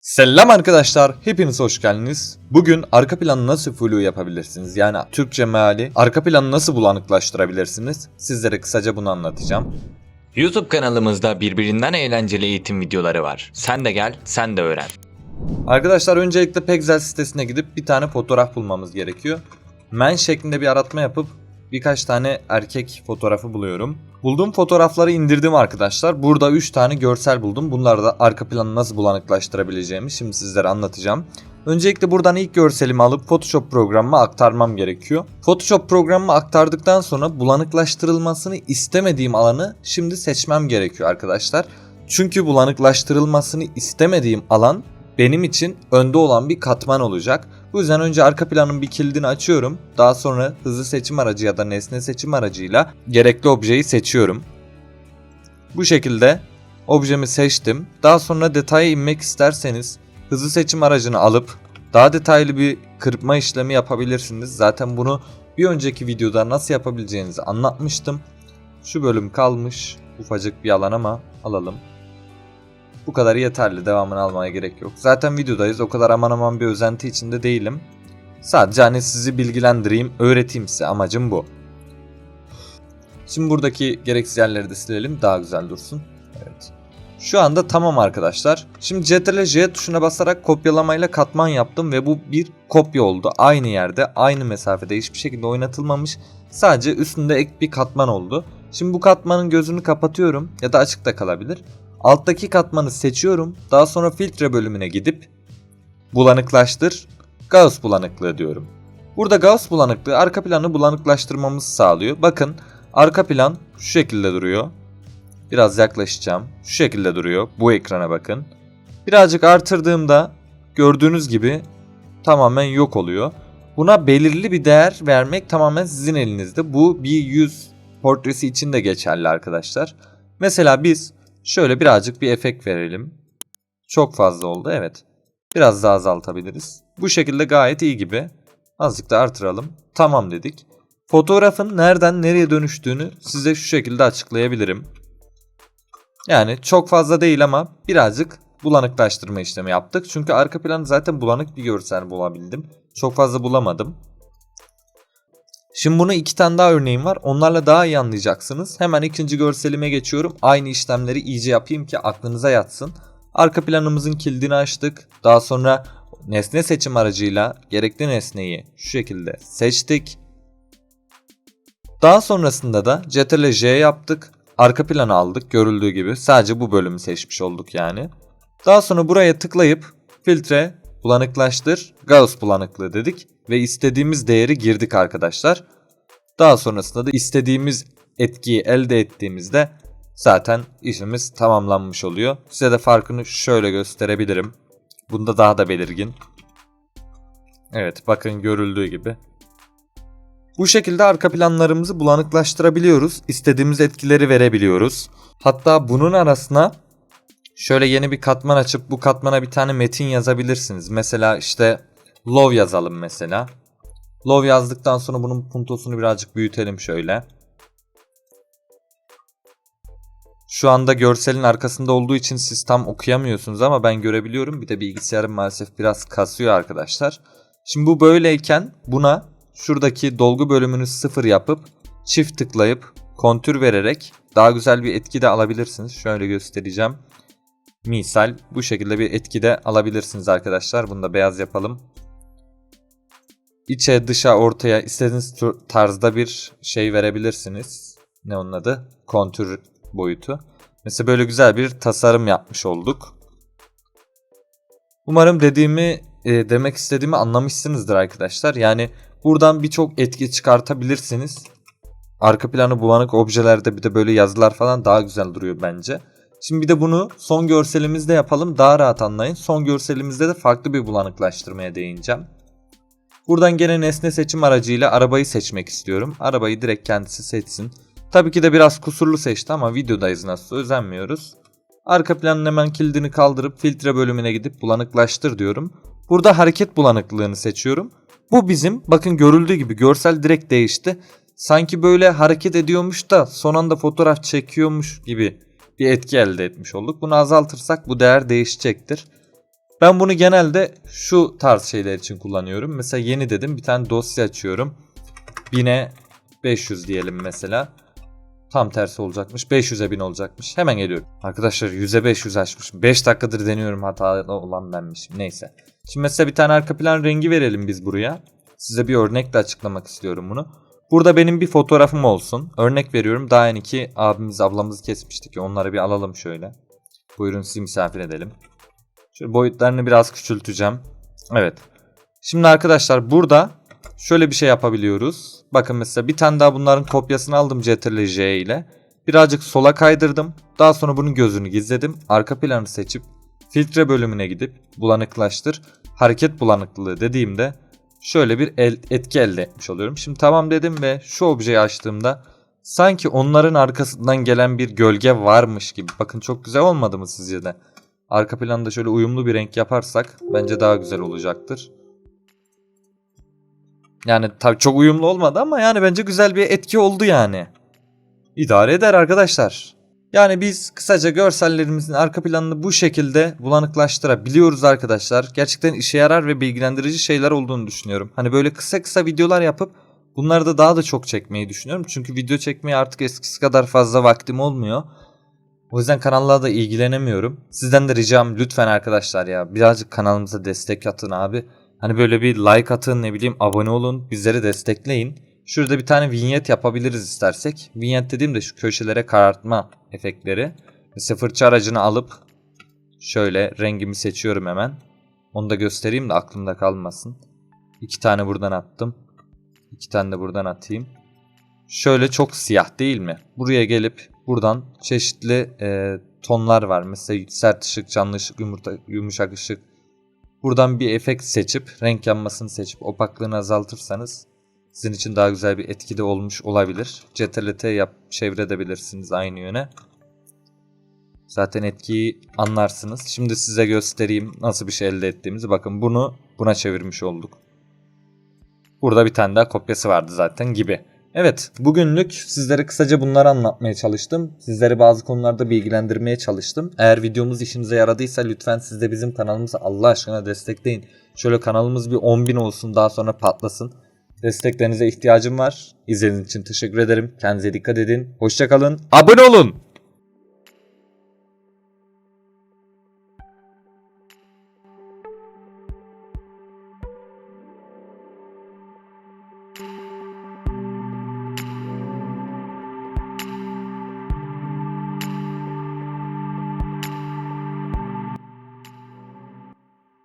Selam arkadaşlar, hepiniz hoş geldiniz. Bugün arka planı nasıl flu yapabilirsiniz? Yani Türkçe meali arka planı nasıl bulanıklaştırabilirsiniz? Sizlere kısaca bunu anlatacağım. YouTube kanalımızda birbirinden eğlenceli eğitim videoları var. Sen de gel, sen de öğren. Arkadaşlar öncelikle Pexel sitesine gidip bir tane fotoğraf bulmamız gerekiyor. Men şeklinde bir aratma yapıp birkaç tane erkek fotoğrafı buluyorum. Bulduğum fotoğrafları indirdim arkadaşlar. Burada 3 tane görsel buldum. Bunları da arka planı nasıl bulanıklaştırabileceğimi şimdi sizlere anlatacağım. Öncelikle buradan ilk görselimi alıp Photoshop programıma aktarmam gerekiyor. Photoshop programıma aktardıktan sonra bulanıklaştırılmasını istemediğim alanı şimdi seçmem gerekiyor arkadaşlar. Çünkü bulanıklaştırılmasını istemediğim alan benim için önde olan bir katman olacak. Bu yüzden önce arka planın bir kilidini açıyorum. Daha sonra hızlı seçim aracı ya da nesne seçim aracıyla gerekli objeyi seçiyorum. Bu şekilde objemi seçtim. Daha sonra detaya inmek isterseniz hızlı seçim aracını alıp daha detaylı bir kırpma işlemi yapabilirsiniz. Zaten bunu bir önceki videoda nasıl yapabileceğinizi anlatmıştım. Şu bölüm kalmış. Ufacık bir alan ama alalım. Bu kadar yeterli, devamını almaya gerek yok. Zaten videodayız, o kadar aman aman bir özenti içinde değilim. Sadece hani sizi bilgilendireyim, öğreteyim size, amacım bu. Şimdi buradaki gereksiz yerleri de silelim, daha güzel dursun. Evet. Şu anda tamam arkadaşlar. Şimdi Ctrl+J tuşuna basarak kopyalamayla katman yaptım ve bu bir kopya oldu. Aynı yerde, aynı mesafede, hiçbir şekilde oynatılmamış. Sadece üstünde ek bir katman oldu. Şimdi bu katmanın gözünü kapatıyorum ya da açık da kalabilir. Alttaki katmanı seçiyorum. Daha sonra filtre bölümüne gidip bulanıklaştır, Gauss bulanıklığı diyorum. Burada Gauss bulanıklığı arka planı bulanıklaştırmamızı sağlıyor. Bakın arka plan şu şekilde duruyor. Biraz yaklaşacağım. Şu şekilde duruyor. Bu ekrana bakın. Birazcık artırdığımda gördüğünüz gibi tamamen yok oluyor. Buna belirli bir değer vermek tamamen sizin elinizde. Bu bir yüz portresi için de geçerli arkadaşlar. Mesela biz şöyle birazcık bir efekt verelim. Çok fazla oldu, evet. Biraz daha azaltabiliriz. Bu şekilde gayet iyi gibi. Azıcık da artıralım. Tamam dedik. Fotoğrafın nereden nereye dönüştüğünü size şu şekilde açıklayabilirim. Yani çok fazla değil ama birazcık bulanıklaştırma işlemi yaptık. Çünkü arka planı zaten bulanık bir görsel bulabildim. Çok fazla bulamadım. Şimdi bunun 2 tane daha örneğim var. Onlarla daha iyi anlayacaksınız. Hemen ikinci görselime geçiyorum. Aynı işlemleri iyice yapayım ki aklınıza yatsın. Arka planımızın kilidini açtık. Daha sonra nesne seçim aracıyla gerekli nesneyi şu şekilde seçtik. Daha sonrasında da Ctrl+J yaptık. Arka planı aldık görüldüğü gibi. Sadece bu bölümü seçmiş olduk yani. Daha sonra buraya tıklayıp filtre, bulanıklaştır, Gauss bulanıklığı dedik. Ve istediğimiz değeri girdik arkadaşlar. Daha sonrasında da istediğimiz etkiyi elde ettiğimizde zaten işimiz tamamlanmış oluyor. Size de farkını şöyle gösterebilirim. Bunda daha da belirgin. Evet, bakın görüldüğü gibi. Bu şekilde arka planlarımızı bulanıklaştırabiliyoruz. İstediğimiz etkileri verebiliyoruz. Hatta bunun arasına şöyle yeni bir katman açıp bu katmana bir tane metin yazabilirsiniz. Mesela işte love yazalım mesela. Love yazdıktan sonra bunun puntosunu birazcık büyütelim şöyle. Şu anda görselin arkasında olduğu için siz tam okuyamıyorsunuz ama ben görebiliyorum. Bir de bilgisayarım maalesef biraz kasıyor arkadaşlar. Şimdi bu böyleyken buna şuradaki dolgu bölümünü 0 yapıp çift tıklayıp kontür vererek daha güzel bir etki de alabilirsiniz. Şöyle göstereceğim. Misal bu şekilde bir etki de alabilirsiniz arkadaşlar. Bunu da beyaz yapalım. İçe, dışa, ortaya istediğiniz tarzda bir şey verebilirsiniz. Ne onun adı? Kontür boyutu. Mesela böyle güzel bir tasarım yapmış olduk. Umarım demek istediğimi anlamışsınızdır arkadaşlar. Yani buradan birçok etki çıkartabilirsiniz. Arka planı bulanık objelerde bir de böyle yazılar falan daha güzel duruyor bence. Şimdi bir de bunu son görselimizde yapalım, daha rahat anlayın. Son görselimizde de farklı bir bulanıklaştırmaya değineceğim. Buradan gene nesne seçim aracıyla arabayı seçmek istiyorum. Arabayı direkt kendisi seçsin. Tabii ki de biraz kusurlu seçti ama videodayız, nasıl özenmiyoruz. Arka planın hemen kilidini kaldırıp filtre bölümüne gidip bulanıklaştır diyorum. Burada hareket bulanıklığını seçiyorum. Bu bizim, bakın görüldüğü gibi görsel direkt değişti. Sanki böyle hareket ediyormuş da son anda fotoğraf çekiyormuş gibi bir etki elde etmiş olduk. Bunu azaltırsak bu değer değişecektir. Ben bunu genelde şu tarz şeyler için kullanıyorum. Mesela yeni dedim, bir tane dosya açıyorum. 1000'e 500 diyelim mesela. Tam tersi olacakmış. 500'e 1000 olacakmış. Hemen geliyorum. Arkadaşlar 100'e 500 açmışım. 5 dakikadır deniyorum, hatalı olan benmişim. Neyse. Şimdi mesela bir tane arka plan rengi verelim biz buraya. Size bir örnekle açıklamak istiyorum bunu. Burada benim bir fotoğrafım olsun. Örnek veriyorum. Daha yeni ki abimiz ablamızı kesmiştik. Onları bir alalım şöyle. Buyurun sizi misafir edelim. Şöyle boyutlarını biraz küçülteceğim. Evet. Şimdi arkadaşlar burada şöyle bir şey yapabiliyoruz. Bakın mesela bir tane daha bunların kopyasını aldım Ctrl+J ile. Birazcık sola kaydırdım. Daha sonra bunun gözünü gizledim. Arka planı seçip filtre bölümüne gidip bulanıklaştır. Hareket bulanıklığı dediğimde şöyle bir etki elde etmiş oluyorum. Şimdi tamam dedim ve şu objeyi açtığımda sanki onların arkasından gelen bir gölge varmış gibi. Bakın çok güzel olmadı mı sizce de? Arka planda şöyle uyumlu bir renk yaparsak bence daha güzel olacaktır. Yani tabii çok uyumlu olmadı ama yani bence güzel bir etki oldu yani. İdare eder arkadaşlar. Yani biz kısaca görsellerimizin arka planını bu şekilde bulanıklaştırabiliyoruz arkadaşlar. Gerçekten işe yarar ve bilgilendirici şeyler olduğunu düşünüyorum. Hani böyle kısa kısa videolar yapıp bunları da daha da çok çekmeyi düşünüyorum. Çünkü video çekmeye artık eskisi kadar fazla vaktim olmuyor. O yüzden kanalla da ilgilenemiyorum. Sizden de ricam lütfen arkadaşlar ya birazcık kanalımıza destek atın abi. Hani böyle bir like atın, ne bileyim abone olun, bizleri destekleyin. Şurada bir tane vignette yapabiliriz istersek. Vignette dediğim de şu köşelere karartma efektleri. Mesela fırça aracını alıp şöyle rengimi seçiyorum hemen. Onu da göstereyim de aklımda kalmasın. 2 tane buradan attım. 2 tane de buradan atayım. Şöyle çok siyah değil mi? Buraya gelip buradan çeşitli tonlar var. Mesela sert ışık, canlı ışık, yumuşak ışık. Buradan bir efekt seçip renk yanmasını seçip opaklığını azaltırsanız sizin için daha güzel bir etkide olmuş olabilir. Ctrl+T çevirebilirsiniz aynı yöne. Zaten etkiyi anlarsınız. Şimdi size göstereyim nasıl bir şey elde ettiğimizi. Bakın bunu buna çevirmiş olduk. Burada bir tane daha kopyası vardı zaten gibi. Evet, bugünlük sizlere kısaca bunları anlatmaya çalıştım. Sizleri bazı konularda bilgilendirmeye çalıştım. Eğer videomuz işinize yaradıysa lütfen siz de bizim kanalımızı Allah aşkına destekleyin. Şöyle kanalımız bir 10.000 olsun, daha sonra patlasın. Desteklerinize ihtiyacım var. İzlediğiniz için teşekkür ederim. Kendinize dikkat edin. Hoşça kalın. Abone olun.